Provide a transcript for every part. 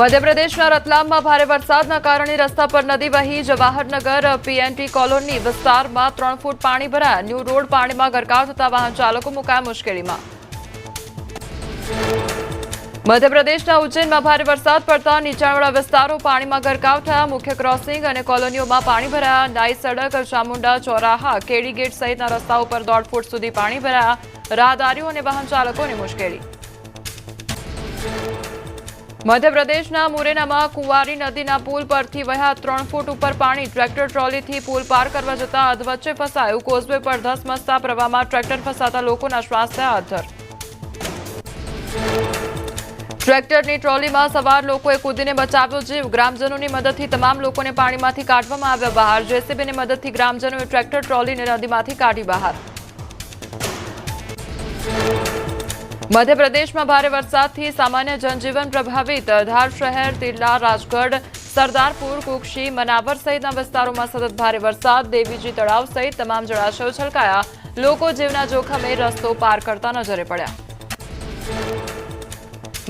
મધ્યપ્રદેશના રતલામમાં ભારે વરસાદના કારણે રસ્તા પર નદી વહી જવાહરનગર પીએનટી કોલોની વિસ્તારમાં 3 ફૂટ પાણી ભરાયા. ન્યૂ રોડ પાણીમાં ગરકાવ થતા વાહન ચાલકો મુકાયા મુશ્કેલીમાં. મધ્યપ્રદેશના ઉજ્જૈનમાં ભારે વરસાદ પડતા નીચાણવાળા વિસ્તારો પાણીમાં ગરકાવ થયા. મુખ્ય ક્રોસિંગ અને કોલોનીઓમાં પાણી ભરાયા. નાઈ સડક, ચામુંડા ચોરાહા, કેડી ગેટ સહિતના રસ્તાઓ પર 1.5 ફૂટ સુધી પાણી ભરાયા. રાહદારીઓ અને વાહન ચાલકોને મુશ્કેલી. મધ્યપ્રદેશના મુરેનામાં કુંવારી નદીના પુલ પરથી વહ્યા 3 ફૂટ ઉપર પાણી. ટ્રેક્ટર ટ્રોલીથી પુલ પાર કરવા જતા અધવચ્ચે ફસાયું. કોઝવે પર ધસમસતા પ્રવાહમાં ટ્રેક્ટર ફસાતા લોકોના શ્વાસ થયા અધ્ધર. ટ્રેક્ટરની ટ્રોલીમાં સવાર લોકોએ કૂદીને બચાવ્યો જીવ. ગ્રામજનોની મદદથી તમામ લોકોને પાણીમાંથી કાઢવામાં આવ્યા બહાર. જેસીબીની મદદથી ગ્રામજનોએ ટ્રેક્ટર ટ્રોલીને નદીમાંથી કાઢી બહાર. મધ્યપ્રદેશમાં ભારે વરસાદથી સામાન્ય જનજીવન પ્રભાવિત. ધાર શહેર, તિરલા, રાજગઢ, સરદારપુર, કુક્ષી, મનાવર સહિતના વિસ્તારોમાં સતત ભારે વરસાદ. દેવીજી તળાવ સહિત તમામ જળાશયો છલકાયા. લોકો જીવના જોખમે રસ્તો પાર કરતા નજરે પડ્યા.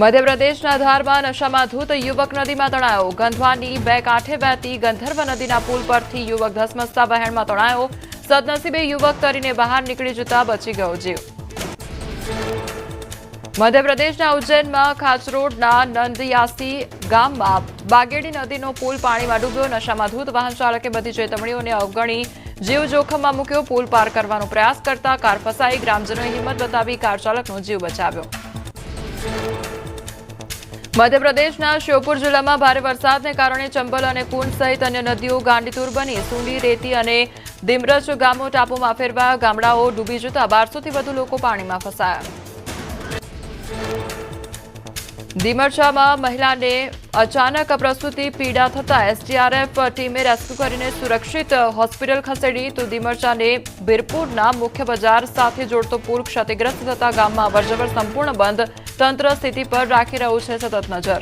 મધ્યપ્રદેશના ધારમાં નશામાં ધૂત યુવક નદીમાં તણાયો. ગંધવાની 2 કાંઠે વહેતી ગંધર્વ નદીના પુલ પરથી યુવક ધસમસતા વહેણમાં તણાયો. સદનસીબે યુવક તરીને બહાર નીકળી જતા બચી ગયો જીવ. મધ્યપ્રદેશના ઉજ્જૈનમાં ખાચરોડના નંદયાસી ગામમાં બાગેડી નદીનો પુલ પાણીમાં ડૂબ્યો. નશામાં ધૂત વાહન ચાલકે બધી ચેતવણીઓને અવગણી જીવ જોખમમાં મૂક્યો. પુલ પાર કરવાનો પ્રયાસ કરતા કાર ફસાઈ. ગ્રામજનોએ હિંમત બતાવી કાર ચાલકનો જીવ બચાવ્યો. મધ્યપ્રદેશના શ્યોપુર જિલ્લામાં ભારે વરસાદને કારણે ચંબલ અને કુંડ સહિત અન્ય નદીઓ ગાંડીતુર બની. સુંડી, રેતી અને દિમરજ ગામો ટાપુમાં ફેરવાયા. ગામડાઓ ડૂબી જતા 1200થી વધુ લોકો પાણીમાં ફસાયા. દિમરચામાં મહિલાને અચાનક પ્રસૂતિ પીડા થતા એસડીઆરએફ ટીમે રેસ્ક્યુ કરીને સુરક્ષિત હોસ્પિટલ ખસેડી. તો દિમરચાને બિરપુરના મુખ્ય બજાર સાથે જોડતો પુલ ક્ષતિગ્રસ્ત થતા ગામમાં અવરજવર સંપૂર્ણ બંધ. તંત્ર સ્થિતિ પર રાખી રહ્યું છે સતત નજર.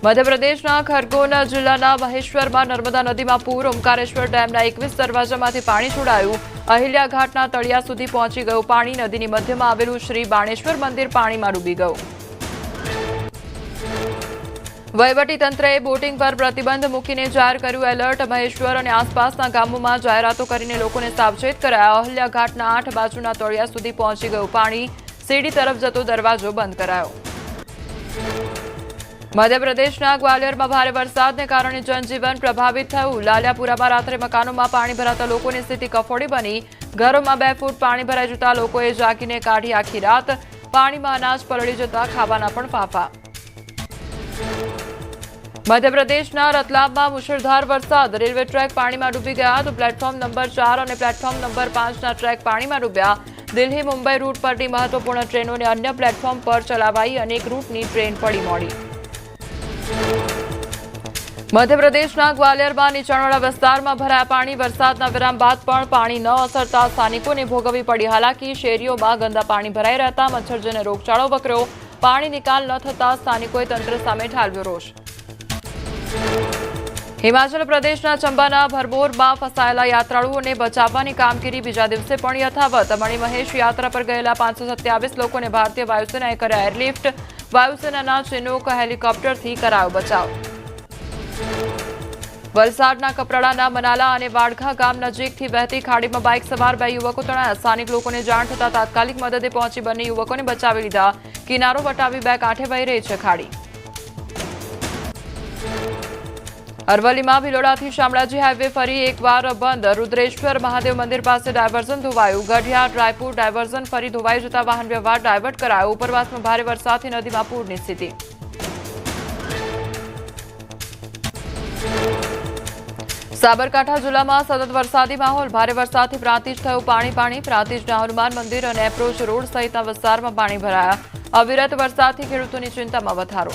મધ્યપ્રદેશના ખરગોન જિલ્લાના મહેશ્વરમાં નર્મદા નદીમાં પૂર. ઓમકારેશ્વર ડેમના 21 દરવાજામાંથી પાણી છોડાયું. અહિલ્યા ઘાટના તળિયા સુધી પહોંચી ગયું પાણી. નદીની મધ્યમાં આવેલું શ્રી બાણેશ્વર મંદિર પાણીમાં ડૂબી ગયું. વહીવટીતંત્રએ બોટિંગ પર પ્રતિબંધ મૂકીને જાહેર કર્યું એલર્ટ. મહેશ્વર અને આસપાસના ગામોમાં જાહેરાતો કરીને લોકોને સાવચેત કરાયા. અહિલ્યા ઘાટના 8 બાજુના તળિયા સુધી પહોંચી ગયું પાણી. સીડી તરફ જતો દરવાજો બંધ કરાયો. મધ્યપ્રદેશના ગ્વાલિયરમાં ભારે વરસાદને કારણે જનજીવન પ્રભાવિત થયું. લાલિયાપુરામાં રાત્રે મકાનોમાં પાણી ભરાતા લોકોની સ્થિતિ કફોડી બની. ઘરોમાં 2 ફૂટ પાણી ભરાઈ જતા લોકોએ જાગીને કાઢી આખી રાત. પાણીમાં અનાજ પલળી જતા ખાવાના પણ ફાંફા. મધ્યપ્રદેશના રતલામમાં મુશળધાર વરસાદ. રેલવે ટ્રેક પાણીમાં ડૂબી ગયા. તો પ્લેટફોર્મ નંબર 4 અને પ્લેટફોર્મ નંબર 5ના ટ્રેક પાણીમાં ડૂબ્યા. દિલ્હી મુંબઈ રૂટ પરની મહત્વપૂર્ણ ટ્રેનોને અન્ય પ્લેટફોર્મ પર ચલાવાઈ. અનેક રૂટની ટ્રેન પડી મોડી. મધ્યપ્રદેશના ગ્વાલિયરમાં નીચાણવાળા વિસ્તારમાં ભરાયા પાણી. વરસાદના વિરામ બાદ પણ પાણી ન ઓસરતા સ્થાનિકોને ભોગવવી પડી હાલાકી. શેરીઓમાં ગંદા પાણી ભરાઈ રહેતા મચ્છરજન્ય રોગચાળો વકર્યો. પાણી નિકાલ ન થતા સ્થાનિકોએ તંત્ર સામે ઠાલવ્યો રોષ. હિમાચલ પ્રદેશના ચંબાના ભરમોરમાં ફસાયેલા યાત્રાળુઓને બચાવવાની કામગીરી બીજા દિવસે પણ યથાવત. મણિમહેશ યાત્રા પર ગયેલા 527 લોકોને ભારતીય વાયુસેનાએ કર્યા એરલિફ્ટ. વાયુસેનાના ચિનોક હેલિકોપ્ટરથી કરાયો બચાવ. વલસાડના કપરાડાના મનાલા અને વાડઘા ગામ નજીકથી વહેતી ખાડીમાં બાઇક સવાર 2 યુવકો તણાયા. સ્થાનિક લોકોને જાણ થતા તાત્કાલિક મદદે પહોંચી બંને યુવકોને બચાવી લીધા. કિનારો વટાવી 2 કાંઠે વહી રહી છે ખાડી. અરવલ્લીમાં ભિલોડાથી શામળાજી હાઈવે ફરી એકવાર બંધ. રુદ્રેશ્વર મહાદેવ મંદિર પાસે ડાયવર્ઝન ધોવાયું. ગઢિયા રાયપુર ડાયવર્ઝન ફરી ધોવાઈ જતા વાહન વ્યવહાર ડાયવર્ટ કરાયો. ઉપરવાસમાં ભારે વરસાદથી નદીમાં પૂરની સ્થિતિ. સાબરકાંઠા જિલ્લામાં સતત વરસાદી માહોલ. ભારે વરસાદથી પ્રાંતિજ થયું પાણી. પ્રાંતિજના હનુમાન મંદિર અને એપ્રોચ રોડ સહિતના વિસ્તારમાં પાણી ભરાયા. અવિરત વરસાદથી ખેડૂતોની ચિંતામાં વધારો.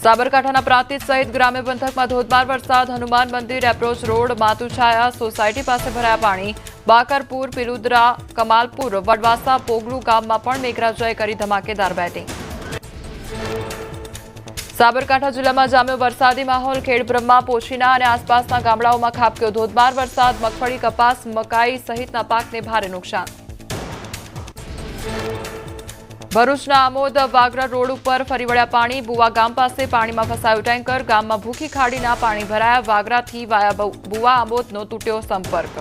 સાબરકાંઠાના પ્રાંતિજ સહિત ગ્રામ્ય પંથકમાં ધોધમાર વરસાદ. હનુમાન મંદિર, એપ્રોચ રોડ, માતુછાયા સોસાયટી પાસે ભરાયા પાણી. બાકરપુર, પિલુદ્રા, કમાલપુર, વડવાસા, પોગલુ ગામમાં પણ મેઘરાજાએ કરી ધમાકેદાર બેટિંગ. સાબરકાંઠા જિલ્લામાં જામ્યો વરસાદી માહોલ. ખેડબ્રહ્મા, પોશીના અને આસપાસના ગામડાઓમાં ખાબક્યો ધોધમાર વરસાદ. મગફળી, કપાસ, મકાઈ સહિતના પાકને ભારે નુકસાન. ભરૂચના આમોદ વાગરા રોડ ઉપર ફરી વળ્યા પાણી. બુવા ગામ પાસે પાણીમાં ફસાયું ટેન્કર. ગામમાં ભૂખી ખાડીના પાણી ભરાયા. વાગરાથી વાયા બુવા આમોદનો તૂટ્યો સંપર્ક.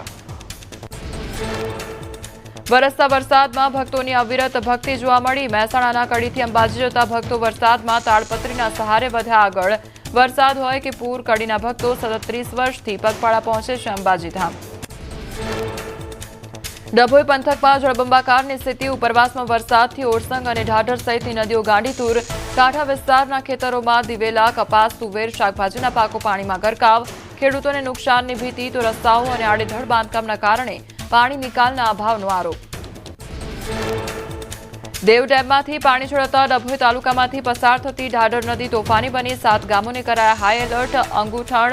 વરસતા વરસાદમાં ભક્તોની અવિરત ભક્તિ જોવા મળી. મહેસાણાના કડીથી અંબાજી જતા ભક્તો વરસાદમાં તાડપત્રીના સહારે વધ્યા આગળ. વરસાદ હોય કે પૂર, કડીના ભક્તો સતત 30 વર્ષથી પગપાળા પહોંચે છે અંબાજી ધામ. ડભોઈ પંથકમાં જળબંબાકારની સ્થિતિ. ઉપરવાસમાં વરસાદથી ઓરસંગ અને ઢાઢર સહિતની નદીઓ ગાંડીતુર. કાંઠા વિસ્તારના ખેતરોમાં દિવેલા, કપાસ, તુવેર, શાકભાજીના પાકો પાણીમાં ગરકાવ. ખેડૂતોને નુકસાનની ભીતિ તો રસ્તાઓ અને આડેધડ બાંધકામના કારણે પાણી નિકાલના અભાવનો આરોપ. દેવ ડેમમાંથી પાણી છોડાતા ડભોઈ તાલુકામાંથી પસાર થતી ઢાઢર નદી તોફાની બની. 7 ગામોને કરાયા હાઈ એલર્ટ. અંગુઠણ,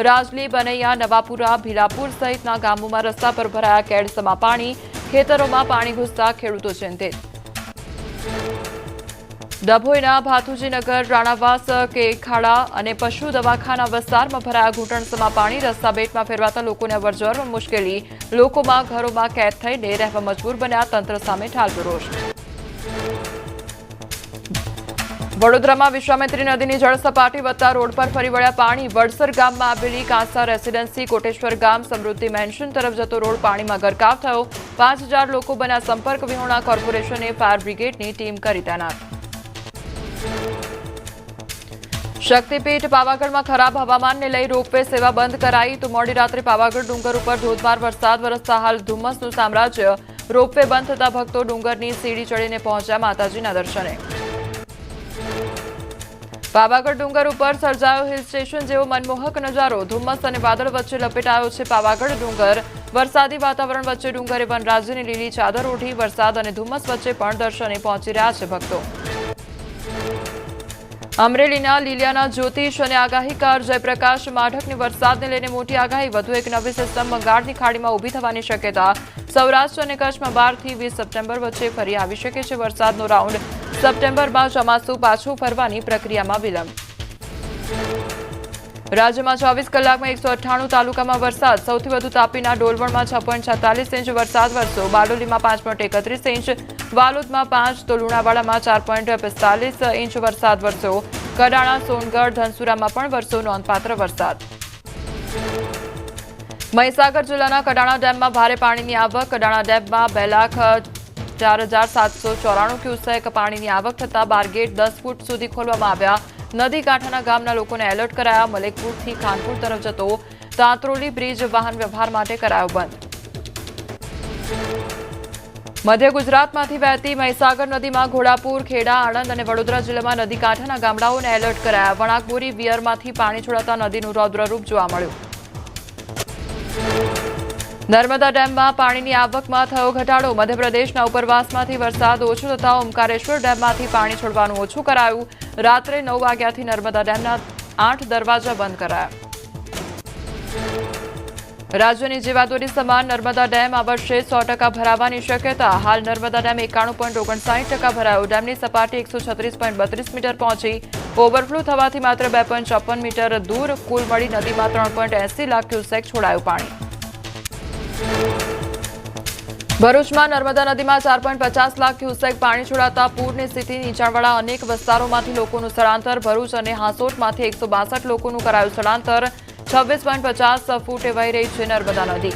રાજલી, બનૈયા, નવાપુરા, ભીલાપુર સહિતના ગામોમાં રસ્તા પર ભરાયા કેડસમાં પાણી. ખેતરોમાં પાણી ઘૂસતા ખેડૂતો ચિંતિત. ડભોઈના ભાથુજીનગર, રાણાવાસ, કેખાડા અને પશુ દવાખાના વિસ્તારમાં ભરાયા ઘૂંટણસમાં પાણી. રસ્તા બેટમાં ફેરવાતા લોકોને અવરજવરમાં મુશ્કેલી. લોકોમાં ઘરોમાં કેદ થઈને રહેવા મજબૂર બન્યા. તંત્ર સામે ઠાલતો રોષ. વડોદરામાં વિશ્વામિત્રી નદીની જળસપાટી વધતા રોડ પર ફરી વળ્યા પાણી. વડસર ગામમાં આવેલી કાંસા રેસીડેન્સી, કોટેશ્વર ગામ, સમૃદ્ધિ મેન્શન તરફ જતો રોડ પાણીમાં ગરકાવ થયો. 5000 લોકો બન્યા સંપર્ક વિહોણા. કોર્પોરેશને ફાયર બ્રિગેડની ટીમ કરી તૈનાત. શક્તિપીઠ પાવાગઢમાં ખરાબ હવામાનને લઈ રોપવે સેવા બંધ કરાઈ. તો મોડી રાત્રે પાવાગઢ ડુંગર ઉપર ધોધમાર વરસાદ વરસતા હાલ ધુમ્મસનું સામ્રાજ્ય. રોપવે બંધ થતા ભક્તો ડુંગરની સીડી ચડીને પહોંચ્યા માતાજીના દર્શને. પાવાગઢ ડુંગર ઉપર સર્જાયો હિલ સ્ટેશન જેવો મનમોહક નજારો. ધુમ્મસ અને વાદળ વચ્ચે લપેટાયો છે પાવાગઢ ડુંગર. વરસાદી વાતાવરણ વચ્ચે ડુંગરે વનરાજ્યની લીલી ચાદર ઓઢી. વરસાદ અને ધુમ્મસ વચ્ચે પણ દર્શને પહોંચી રહ્યા છે ભક્તો. અમરેલીના લીલિયાના જ્યોતિષ અને આગાહીકાર જયપ્રકાશ માઢકની વરસાદને લઈને મોટી આગાહી. વધુ એક નવી સિસ્ટમ બંગાળની ખાડીમાં ઊભી થવાની શક્યતા. સૌરાષ્ટ્ર અને કચ્છમાં 12 થી 20 સપ્ટેમ્બર વચ્ચે ફરી આવી શકે છે વરસાદનો રાઉન્ડ. સપ્ટેમ્બરમાં ચોમાસું પાછું ફરવાની પ્રક્રિયામાં વિલંબ. રાજ્યમાં 24 કલાકમાં 198 તાલુકામાં વરસાદ. સૌથી વધુ તાપીના ડોલવણમાં 6.46 ઇંચ વરસાદ વરસ્યો. બારડોલીમાં 5.31 ઇંચ, વાલોદમાં 5 તો લુણાવાડામાં 4.45 ઇંચ વરસાદ વરસ્યો. કડાણા, સોનગઢ, ધનસુરામાં પણ વરસ્યો નોંધપાત્ર વરસાદ. મહીસાગર જિલ્લાના કડાણા ડેમમાં ભારે પાણીની આવક. કડાણા ડેમમાં 2,04,794 ક્યુસેક પાણીની આવક થતાં 12 ગેટ 10 ફૂટ સુધી ખોલવામાં આવ્યા. નદી કાંઠાના ગામના લોકોને એલર્ટ કરાયા. મલેકપુરથી ખાનપુર તરફ જતો તાંત્રોલી બ્રિજ વાહન વ્યવહાર માટે કરાયો બંધ. મધ્ય ગુજરાતમાંથી વહેતી મહીસાગર નદીમાં ઘોડાપુર, ખેડા, આણંદ અને વડોદરા જિલ્લામાં નદી કાંઠાના ગામડાઓને એલર્ટ કરાયા. વણાકબોરી, વિયરમાંથી પાણી છોડાતા નદીનું રૌદ્રરૂપ જોવા મળ્યું. નર્મદા ડેમમાં પાણીની આવકમાં થયો ઘટાડો. મધ્યપ્રદેશના ઉપરવાસમાંથી વરસાદ ઓછો થતાં ઓમકારેશ્વર ડેમમાંથી પાણી છોડવાનું ઓછું કરાયું. રાત્રે 9 વાગ્યાથી નર્મદા ડેમના 8 દરવાજા બંધ કરાયા. રાજ્યની જીવાદોરી સમાન નર્મદા ડેમ આ વર્ષે 100% ભરાવાની શક્યતા. હાલ નર્મદા ડેમ 91.59% ભરાયો. ડેમની સપાટી 136.32 મીટર પહોંચી. ઓવરફ્લો થવાથી માત્ર 2.54 મીટર દૂર કુલ મળી નદીમાં 3.80 લાખ ક્યુસેક છોડાયું પાણી. ભરૂચમાં નર્મદા નદીમાં 4.50 લાખ ક્યુસેક પાણી છોડાતા પૂરની સ્થિતિ. નીચાણવાળા અનેક વિસ્તારોમાંથી લોકોનું સ્થળાંતર. ભરૂચ અને હાંસોટમાંથી 162 લોકોનું કરાયું સ્થળાંતર. 26.50 ફૂટે વહી રહી છે નર્મદા નદી.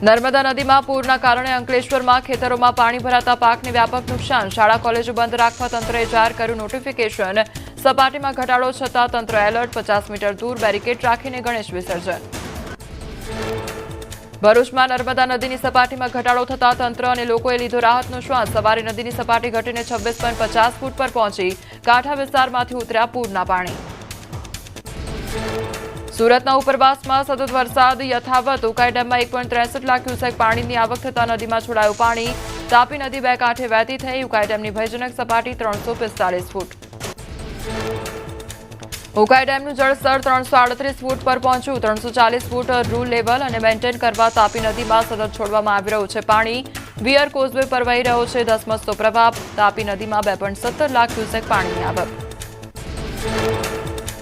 નર્મદા નદીમાં પૂરના કારણે અંકલેશ્વરમાં ખેતરોમાં પાણી ભરાતા પાકને વ્યાપક નુકસાન. શાળા કોલેજો બંધ રાખવા તંત્રએ જાહેર કર્યું નોટિફિકેશન. સપાટીમાં ઘટાડો છતાં તંત્ર એલર્ટ. 50 મીટર દૂર બેરિકેડ રાખીને ગણેશ વિસર્જન. ભરૂચમાં નર્મદા નદીની સપાટીમાં ઘટાડો થતા તંત્ર અને લોકોએ લીધો રાહતનો શ્વાસ. સવારે નદીની સપાટી ઘટીને 26.50 ફૂટ પર પહોંચી. કાંઠા વિસ્તારમાંથી ઉતર્યા પૂરના પાણી. સુરતના ઉપરવાસમાં સતત વરસાદ યથાવત. ઉકાઈ ડેમમાં 1.63 લાખ ક્યુસેક પાણીની આવક થતાં નદીમાં છોડાયું પાણી. તાપી નદી બે કાંઠે વહેતી થઈ. ઉકાઈ ડેમની ભયજનક સપાટી 345 ફૂટ. ઉકાઈ ડેમનું જળસ્તર 338 ફૂટ પર પહોંચ્યું. 340 ફૂટ રૂલ લેવલ અને મેન્ટેન કરવા તાપી નદીમાં સતત છોડવામાં આવી રહ્યું છે પાણી. વિયર કોઝવે પર વહી રહ્યો છે ધસમસતો પ્રવાહ. તાપી નદીમાં 2.17 લાખ ક્યુસેક પાણીની આવક.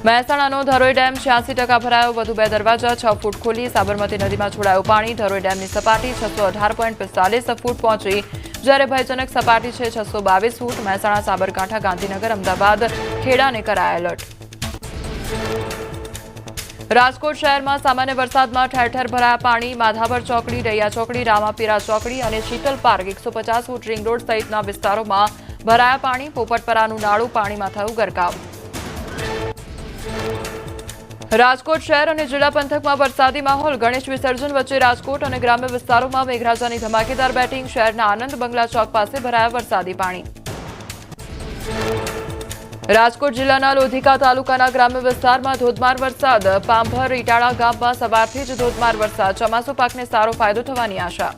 મહેસાણાનો ધરોઈ ડેમ 86% ભરાયો. વધુ 2 દરવાજા 6 ફૂટ ખોલી. સાબરમતી નદીમાં છોડાયું પાણી. ધરોઈ ડેમની સપાટી 618.45 ફૂટ પહોંચી. જ્યારે ભયજનક સપાટી છે 622 ફૂટ. મહેસાણા, સાબરકાંઠા, ગાંધીનગર, અમદાવાદ, ખેડાને કરાયા એલર્ટ. રાજકોટ શહેરમાં સામાન્ય વરસાદમાં ઠેર ઠેર ભરાયા પાણી. માધાવર ચોકડી, રૈયા ચોકડી, રામાપીરા ચોકડી અને Sheetal park 150 foot ring road સહિતના વિસ્તારોમાં ભરાયા પાણી. પોપટપરાનું નાળું પાણીમાં થયું ગરકાવ. રાજકોટ શહેર અને જિલ્લા પંથકમાં વરસાદી માહોલ. ગણેશ વિસર્જન વચ્ચે રાજકોટ અને ગ્રામ્ય વિસ્તારોમાં મેઘરાજાની ધમાકેદાર બેટિંગ. શહેરના આનંદ બંગલા ચોક પાસે ભરાયા વરસાદી પાણી. રાજકોટ જિલ્લાના લોધિકા તાલુકાના ગ્રામ્ય વિસ્તારમાં ધોધમાર વરસાદ. પાંભર ઇટાળા ગામમાં સવારથી જ ધોધમાર વરસાદ. ચોમાસુ પાકને સારો ફાયદો થવાની આશા.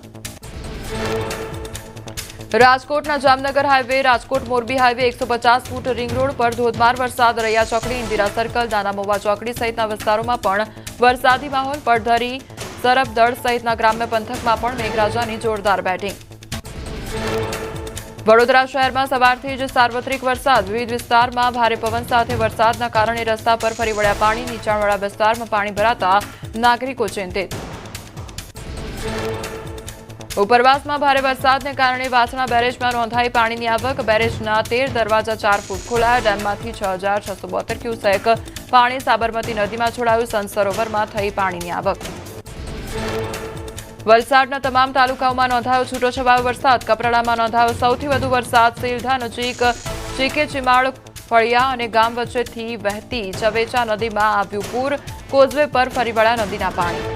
રાજકોટના Jamnagar highway, Rajkot Morbi highway 150 foot ring road પર ધોધમાર વરસાદ. રૈયા ચોકડી, ઇન્દિરા સર્કલ, નાનામોવા ચોકડી સહિતના વિસ્તારોમાં પણ વરસાદી માહોલ. પડધરી, સરફદળ સહિતના ગ્રામ્ય પંથકમાં પણ મેઘરાજાની જોરદાર બેટિંગ. વડોદરા શહેરમાં સવારથી જ સાર્વત્રિક વરસાદ. વિવિધ વિસ્તારમાં ભારે પવન સાથે વરસાદના કારણે રસ્તા પર ફરી વળ્યા પાણી. નીચાણવાળા વિસ્તારમાં પાણી ભરાતા નાગરિકો ચિંતિત. ઉપરવાસમાં ભારે વરસાદને કારણે વાસણા બેરેજમાં નોંધાઈ પાણીની આવક. બેરેજના 13 દરવાજા 4 ફૂટ ખોલાયા. ડેમમાંથી 6672 ક્યુસેક પાણી સાબરમતી નદીમાં છોડાયું. સંત સરોવરમાં થઈ પાણીની આવક. વલસાડના તમામ તાલુકાઓમાં નોંધાયો છૂટોછવાયો વરસાદ. કપરાડામાં નોંધાયો સૌથી વધુ વરસાદ. સિલધા નજીક ચીકે ચીમાડ, ફળિયા અને ગામ વચ્ચેથી વહેતી ચવેચા નદીમાં આવ્યું પૂર. કોઝવે પર ફરી વળ્યા નદીના પાણી.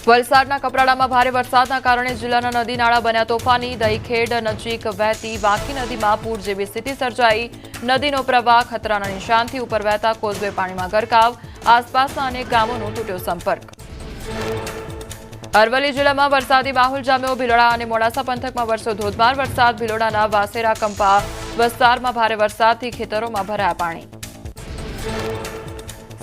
વલસાડના કપરાડામાં ભારે વરસાદના કારણે જિલ્લાના નદી નાળા બન્યા તોફાની. દહીખેડ નજીક વહેતી વાંકી નદીમાં પૂર જેવી સ્થિતિ સર્જાઈ. નદીનો પ્રવાહ ખતરાના નિશાનથી ઉપર વહેતા કોઝવે પાણીમાં ગરકાવ. આસપાસના અનેક ગામોનો તૂટ્યો સંપર્ક. અરવલ્લી જિલ્લામાં વરસાદી માહોલ જામ્યો. ભિલોડા અને મોડાસા પંથકમાં વરસ્યો ધોધમાર વરસાદ. ભિલોડાના વાસેરા કંપા વિસ્તારમાં ભારે વરસાદથી ખેતરોમાં ભરાયા પાણી.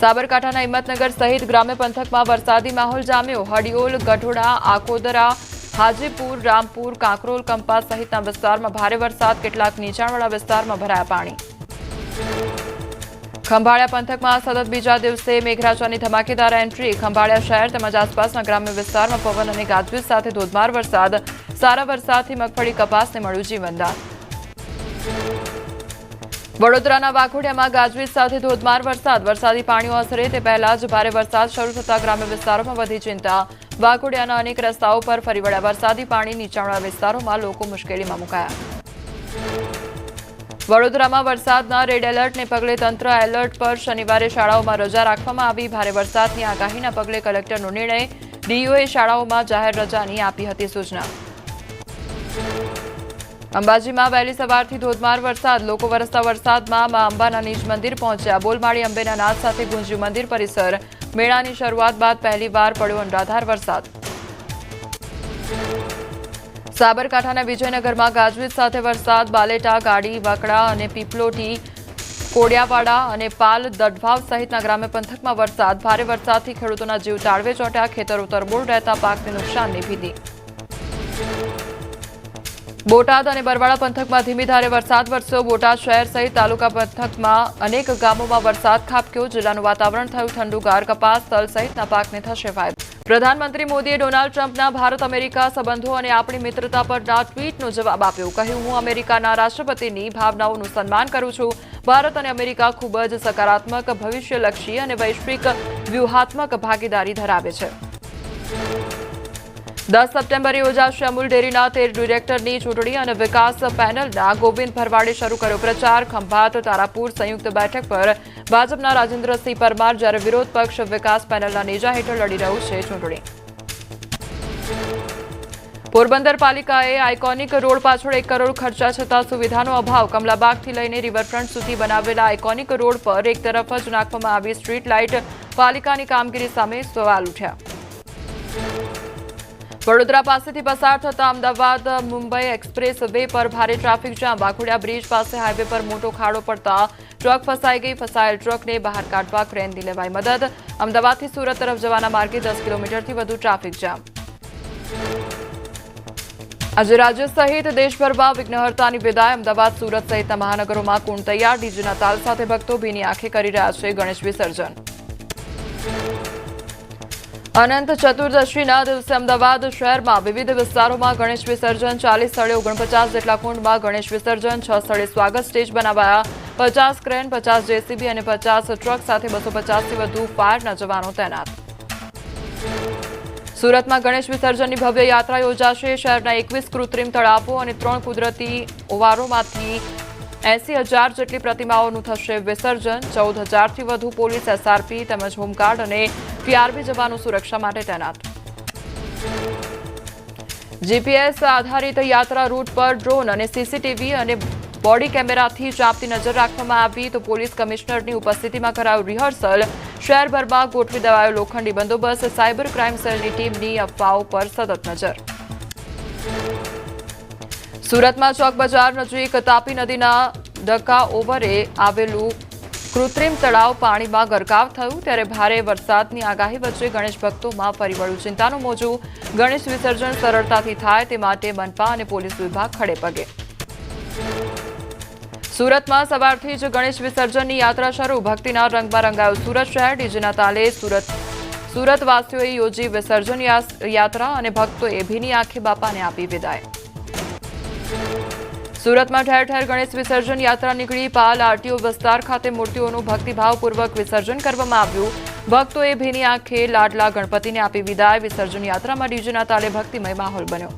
સાબરકાંઠાના હિંમતનગર સહિત ગ્રામ્ય પંથકમાં વરસાદી માહોલ જામ્યો. હડિયોલ, ગઢોડા, આકોદરા, હાજીપુર, રામપુર, કાંકરોલ, કંપા સહિતના વિસ્તારમાં ભારે વરસાદ. કેટલાક નીચાણવાળા વિસ્તારમાં ભરાયા પાણી. ખંભાળિયા પંથકમાં સતત બીજા દિવસે મેઘરાજાની ધમાકેદાર એન્ટ્રી. ખંભાળિયા શહેર તેમજ આસપાસના ગ્રામ્ય વિસ્તારમાં પવન અને ગાજવીજ સાથે ધોધમાર વરસાદ. સારા વરસાદથી મગફળી, કપાસને મળ્યું જીવનદાન. વડોદરાના વાઘોડિયામાં ગાજવીજ સાથે ધોધમાર વરસાદ. વરસાદી પાણીઓ ઓસરે તે પહેલા જ ભારે વરસાદ શરૂ થતા ગ્રામ્ય વિસ્તારોમાં વધી ચિંતા. વાઘોડિયાના અનેક રસ્તાઓ પર ફરી વળ્યા વરસાદી પાણી. નીચાણવાળા વિસ્તારોમાં લોકો મુશ્કેલીમાં મુકાયા. વડોદરામાં વરસાદના રેડ એલર્ટને પગલે તંત્ર એલર્ટ પર. શનિવારે શાળાઓમાં રજા રાખવામાં આવી. ભારે વરસાદની આગાહીના પગલે કલેક્ટરનો નિર્ણય. ડીઓએ શાળાઓમાં જાહેર રજાની આપી હતી સૂચના. અંબાજીમાં વહેલી સવારથી ધોધમાર વરસાદ. લોકો વરસતા વરસાદમાં મા અંબાના નિજ મંદિર પહોંચ્યા. બોલમાળી અંબેના નાદ સાથે ગુંજ્યું મંદિર પરિસર. મેળાની શરૂઆત બાદ પહેલીવાર પડ્યો અનરાધાર વરસાદ. સાબરકાંઠાના વિજયનગરમાં ગાજવીજ સાથે વરસાદ. બાલેટા, ગાડી, વાકડા અને પીપલોટી, કોડિયાવાડા અને પાલ, દડભાવ સહિતના ગ્રામ્ય પંથકમાં વરસાદ. ભારે વરસાદથી ખેડૂતોના જીવ તાળવે ચોંટ્યા. ખેતરો તરબોળ રહેતા પાકને નુકસાનની ભીતિ. બોટાદ અને બરવાળા પંથકમાં ધીમી ધારે વરસાદ વરસ્યો. બોટાદ શહેર સહિત તાલુકા પંથકમાં અનેક ગામોમાં વરસાદ ખાબક્યો. જિલ્લાનું વાતાવરણ થયું ઠંડુગાર. કપાસ, તલ સહિતના પાકને થશે ફાયદો. પ્રધાનમંત્રી મોદીએ ડોનાલ્ડ ટ્રમ્પના ભારત અમેરિકા સંબંધો અને આપણી મિત્રતા પરના ટ્વીટનો જવાબ આપ્યો. કહ્યું, હું અમેરિકાના રાષ્ટ્રપતિની ભાવનાઓનું સન્માન કરું છું. ભારત અને અમેરિકા ખૂબ જ સકારાત્મક, ભવિષ્યલક્ષી અને વૈશ્વિક વ્યૂહાત્મક ભાગીદારી ધરાવે છે. 10 સપ્ટેમ્બરે યોજાશે અમૂલ ડેરીના 13 ડિરેક્ટરની ચૂંટણી અને વિકાસ પેનલના ગોવિંદ ભરવાડે શરૂ કર્યો પ્રચાર. ખંભાત, તારાપુર સંયુક્ત બેઠક પર ભાજપના રાજેન્દ્રસિંહ પરમાર, જ્યારે વિરોધ પક્ષ વિકાસ પેનલના નેજા હેઠળ લડી રહ્યું છે ચૂંટણી. પોરબંદર પાલિકાએ આઇકોનિક રોડ પાછળ 1 કરોડ ખર્ચા છતાં સુવિધાનો અભાવ. કમલાબાગથી લઈને રિવરફ્રન્ટ સુધી બનાવેલા આઇકોનિક રોડ પર એક તરફ જ નાખવામાં આવી સ્ટ્રીટ લાઇટ. પાલિકાની કામગીરી સામે સવાલ ઉઠ્યા. વડોદરા પાસેથી પસાર થતા અમદાવાદ મુંબઈ એક્સપ્રેસ વે પર ભારે ટ્રાફિક જામ. વાઘોડિયા બ્રિજ પાસે હાઈવે પર મોટો ખાડો પડતા ટ્રક ફસાઈ ગઈ. ફસાયેલ ટ્રકને બહાર કાઢવા ક્રેનની લેવાઈ મદદ. અમદાવાદથી સુરત તરફ જવાના માર્ગે 10 કિલોમીટરથી વધુ ટ્રાફિક જામ. આજે રાજ્ય સહિત દેશભરમાં વિઘ્નહર્તાની વિદાય. અમદાવાદ, સુરત સહિતના મહાનગરોમાં કુંડ તૈયાર. ડીજેના તાલ સાથે ભક્તો ભીની આંખે કરી રહ્યા છે ગણેશ વિસર્જન. અનંત ચતુર્દશીના દિવસે અમદાવાદ શહેરમાં વિવિધ વિસ્તારોમાં ગણેશ વિસર્જન 40 સ્થળે 49 જેટલા કુંડમાં ગણેશ વિસર્જન 6 સ્થળે સ્વાગત સ્ટેજ બનાવાયા 50 ક્રેન 50 જેસીબી અને 50 ટ્રક સાથે 250થી વધુ ફાયરના જવાનો તૈનાત સુરતમાં ગણેશ વિસર્જનની ભવ્ય યાત્રા યોજાશે શહેરના 21 કૃત્રિમ તળાવો અને 3 કુદરતી ઓવારોમાંથી 80,000 જેટલી પ્રતિમાઓનું થશે વિસર્જન 14,000થી વધુ પોલીસ એસઆરપી તેમજ હોમગાર્ડ અને ટીઆરબી જવાનો સુરક્ષા માટે તૈનાત જીપીએસ આધારિત યાત્રા રૂટ પર ડ્રોન અને સીસીટીવી અને બોડી કેમેરાથી ચાંપતી નજર રાખવામાં આવી તો પોલીસ કમિશનરની ઉપસ્થિતિમાં કરાયું રિહર્સલ શહેરભરમાં ગોઠવી દેવાયો લોખંડી બંદોબસ્ત સાયબર ક્રાઇમ સેલની ટીમની અફવાઓ પર સતત નજર સુરતમાં ચોક બજાર નજીક તાપી નદીના ડકા ઓવરે આવેલું કૃત્રિમ તળાવ પાણીમાં ગરકાવ થયું ત્યારે ભારે વરસાદની આગાહી વચ્ચે ગણેશ ભક્તોમાં ફરી વળ્યું ચિંતાનું મોજું ગણેશ વિસર્જન સરળતાથી થાય તે માટે મનપા અને પોલીસ વિભાગ ખડે પગે સુરતમાં સવારથી જ ગણેશ વિસર્જનની યાત્રા શરૂ ભક્તિના રંગમાં રંગાયું સુરત શહેર ડીજેના તાલે સુરતવાસીઓએ યોજી વિસર્જન યાત્રા અને ભક્તોએ ભીની આંખે બાપાને આપી વિદાય સુરતમાં ઠેર ઠેર ગણેશ વિસર્જન યાત્રા નીકળી પાલ આરટીઓ વિસ્તાર ખાતે મૂર્તિઓનું ભક્તિભાવપૂર્વક વિસર્જન કરવામાં આવ્યું ભક્તોએ ભીની આંખે લાડલા ગણપતિને આપી વિદાય વિસર્જન યાત્રામાં ડીજેના તાલે ભક્તિમય માહોલ બન્યો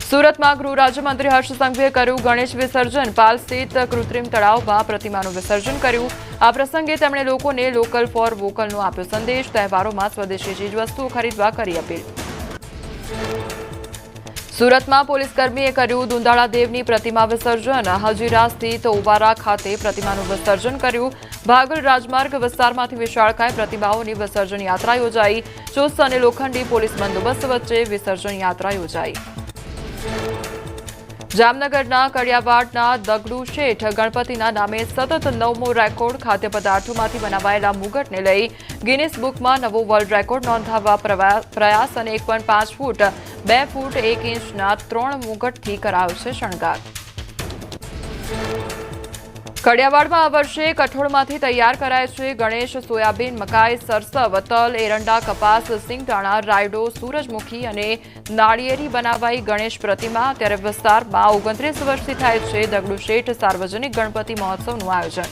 સુરતમાં ગૃહ રાજ્યમંત્રી હર્ષ સંઘવીએ કર્યું ગણેશ વિસર્જન પાલ સ્થિત કૃત્રિમ તળાવમાં પ્રતિમાનું વિસર્જન કર્યું આ પ્રસંગે તેમણે લોકોને લોકલ ફોર વોકલનો આપ્યો સંદેશ તહેવારોમાં સ્વદેશી ચીજવસ્તુઓ ખરીદવા કરી અપીલ સુરતમાં પોલીસકર્મીએ કર્યું દુંદાળા દેવની પ્રતિમા વિસર્જન હજીરા સ્થિત ઓવારા ખાતે પ્રતિમાનું વિસર્જન કર્યું ભાગલ રાજમાર્ગ વિસ્તારમાંથી વિશાળકાય પ્રતિમાઓની વિસર્જન યાત્રા યોજાઈ ચુસ્ત અને લોખંડી પોલીસ બંદોબસ્ત વચ્ચે વિસર્જન યાત્રા યોજાઈ જામનગરના કડિયાવાડના દગડુ શેઠ ગણપતિના નામે સતત 9મો રેકોર્ડ ખાદ્ય પદાર્થોમાંથી બનાવાયેલા મુગટને લઈ ગિનિસ બુકમાં નવો વર્લ્ડ રેકોર્ડ નોંધાવવા પ્રયાસ અને 1.5 ફૂટ 2 ફૂટ 1 ઇંચના 3 મુગટથી કરાયો છે શણગાર કડિયાવાડમાં આ વર્ષે કઠોળમાંથી તૈયાર કરાય છે ગણેશ સોયાબીન મકાઈ સરસવ તલ એરંડા કપાસ સિંગદાણા રાયડો સૂરજમુખી અને નાળિયેરી બનાવાઈ ગણેશ પ્રતિમા ત્યારે વિસ્તારમાં 29 વર્ષથી થાય છે દગડુ શેઠ સાર્વજનિક ગણપતિ મહોત્સવનું આયોજન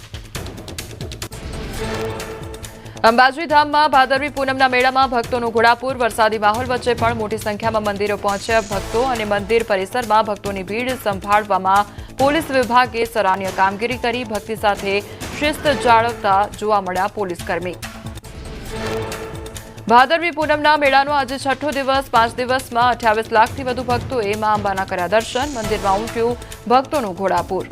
અંબાજી ધામમાં ભાદરવી પૂનમના મેળામાં ભક્તોનું ઘોડાપુર વરસાદી માહોલ વચ્ચે પણ મોટી સંખ્યામાં મંદિરો પહોંચ્યા ભક્તો અને મંદિર પરિસરમાં ભક્તોની ભીડ સંભાળવામાં પોલીસ વિભાગે સરાહનીય કામગીરી કરી ભક્તિ સાથે શિસ્ત જાળવતા જોવા મળ્યા પોલીસકર્મી ભાદરવી પૂનમના મેળાનો આજે છઠ્ઠો દિવસ 5 દિવસમાં 28 લાખથી વધુ ભક્તોએ મા અંબાના કર્યા દર્શન મંદિરમાં ઉમટ્યું ભક્તોનું ઘોડાપુર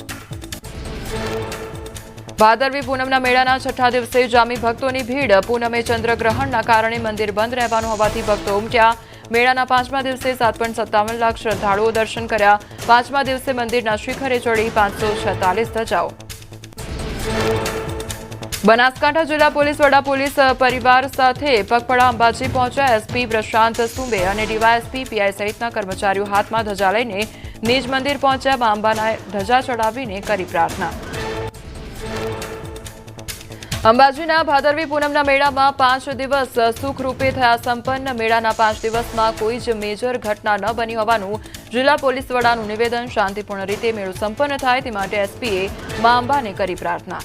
ભાદરવી પૂનમના મેળાના છઠ્ઠા દિવસે જામી ભક્તોની ભીડ પૂનમે ચંદ્રગ્રહણના કારણે મંદિર બંધ રહેવાનું હોવાથી ભક્તો ઉમટ્યા મેળાના 5મા દિવસે 7.57 લાખ શ્રદ્ધાળુઓ દર્શન કર્યા 5મા દિવસે મંદિરના શિખરે ચડી 546 ધજાઓ બનાસકાંઠા જિલ્લા પોલીસ વડા પોલીસ પરિવાર સાથે પગપાળા અંબાજી પહોંચ્યા એસપી પ્રશાંત સુંબે અને ડીવાયએસપી પીઆઈ સહિતના કર્મચારીઓ હાથમાં ધજા લઈને નિજ મંદિર પહોંચ્યા મા અંબાના ધજા ચડાવીને કરી પ્રાર્થના અંબાજીના ભાદરવી પૂનમના મેળામાં 5 દિવસ સુખરૂપે થયા સંપન્ન મેળાના 5 દિવસમાં કોઈ જ મેજર ઘટના ન બની હોવાનું જિલ્લા પોલીસ વડાનું નિવેદન શાંતિપૂર્ણ રીતે મેળો સંપન્ન થાય તે માટે એસપીએ મા અંબાને કરી પ્રાર્થના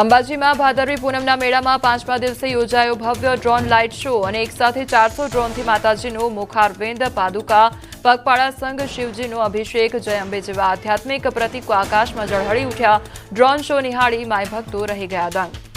અંબાજીમાં ભાદરવી પૂનમના મેળામાં 5મા દિવસે યોજાયો ભવ્ય ડ્રોન લાઇટ શો અને એકસાથે 400 ડ્રોનથી માતાજીનો મુખારવિંદ પાદુકા પગપાળા સંઘ શિવજીનો અભિષેક જય અંબે જેવા આધ્યાત્મિક પ્રતીકો આકાશમાં ઝળહળી ઉઠ્યા ડ્રોન શો નિહાળી માય ભક્તો રહી ગયા દંગ